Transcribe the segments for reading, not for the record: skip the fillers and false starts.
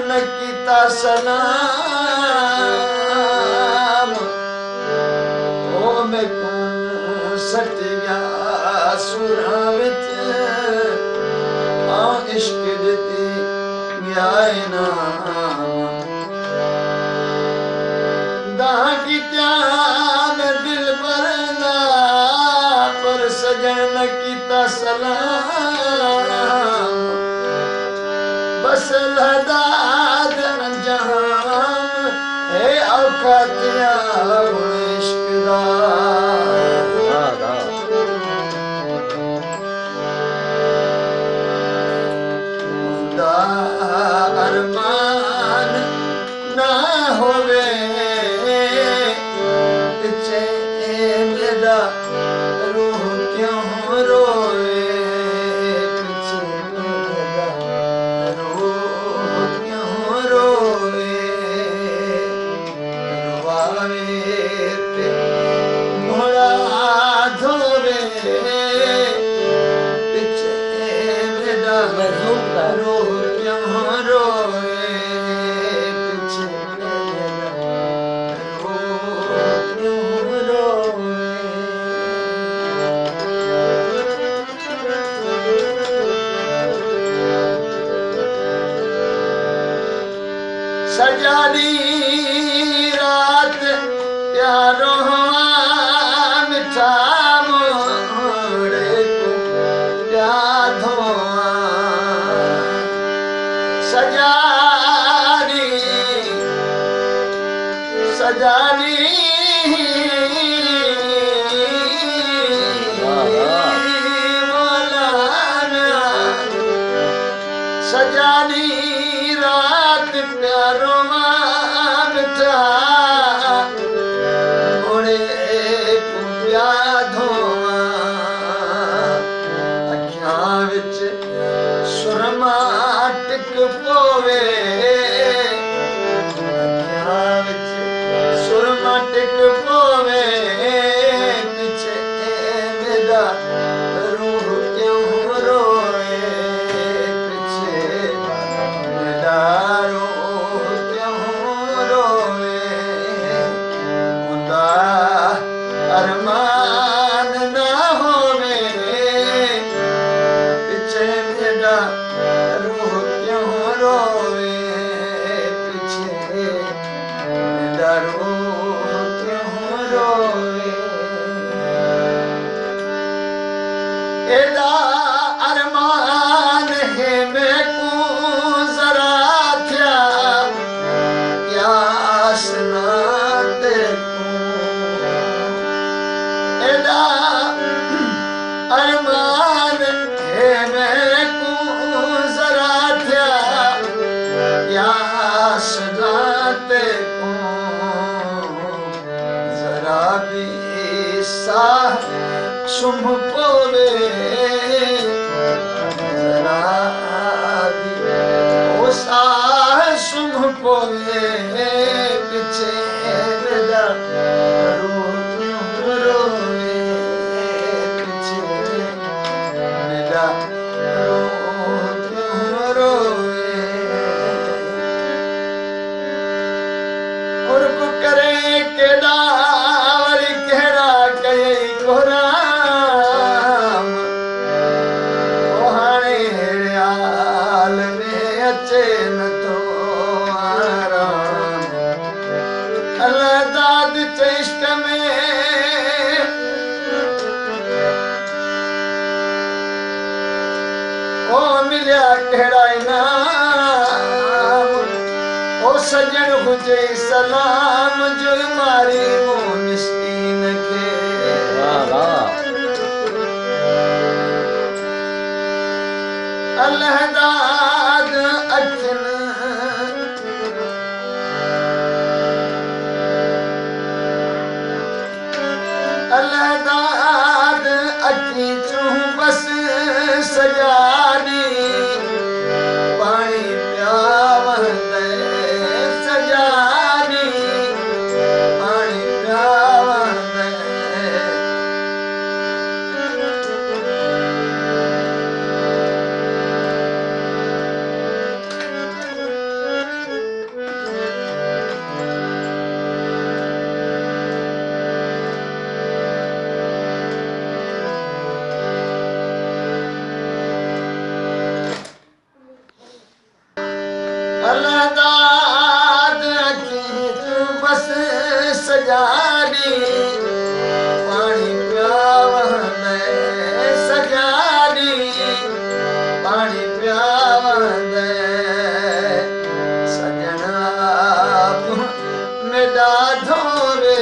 सजन कीता सलाम ओ मैं को सट गया सुरा विच आ इश्क दिती न्याय नाम दा कीता मैं दिल भरना पर सजन कीता सलाम बस लदाद अंजाम है औकातिया इश्क दा अरमान ना होवे मेरा रूह क्यों रोवे सजानी रात प्यारो मिठा मोड़े को यादो सजानी सजानी सजानी रात प्यारो मिठा मोड़े को यादो अखियां विच सुरमा टिक पोवे अखियां विच सुरमा टिक पोवे पीछे मेरा रूह क्यों रोए पीछे मेरा रूह क्यों रोए खुदा अरमान ना होवे पीछे मेरा रूह क्यों रोवे पीछे मेरा रूह क्यों रोवे एदा अरमान है मैं को जरा थया यास ना देखूं एदा अरमान है मैं को जरा थया यास ना देखूं जरा भी सा सुम पोवे जरा भी ओ सा सुम पोवे पीछे मेरा रूह क्यों रोवे पीछे मेरा रूह क्यों रोवे कुर्ब करे केड़ा वरी केड़ा कई कोराम ओ हाणे हाल में अचे न तो आराम अल्लाह दाद इश्क में ओ मिलिया केड़ा इनाम ओ सजन हुजे सलाम जो मारी मो मिस्कीन के अल्लाह दाद अखन अल्लाह दाद अखी चूं बस सजानी पानी प्यावर दे सजानी पानी प्यावर दे फलदाद की तू बस सजानी पानी प्यावंदे सजानी पानी प्यावंदे सजना मेरा धोवे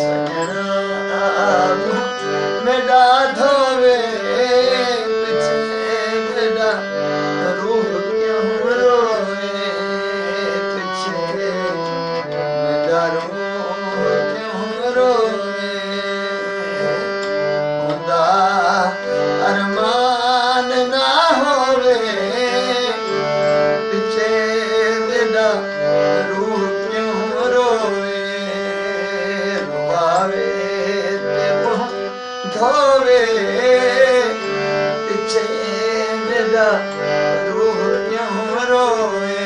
सजना मेरा धोवे अरमान ना होवे पिछे मेरा रूह क्यों रोवे रुआवे ते मुँह धोवे पिछे मेरा रूह क्यों रोवे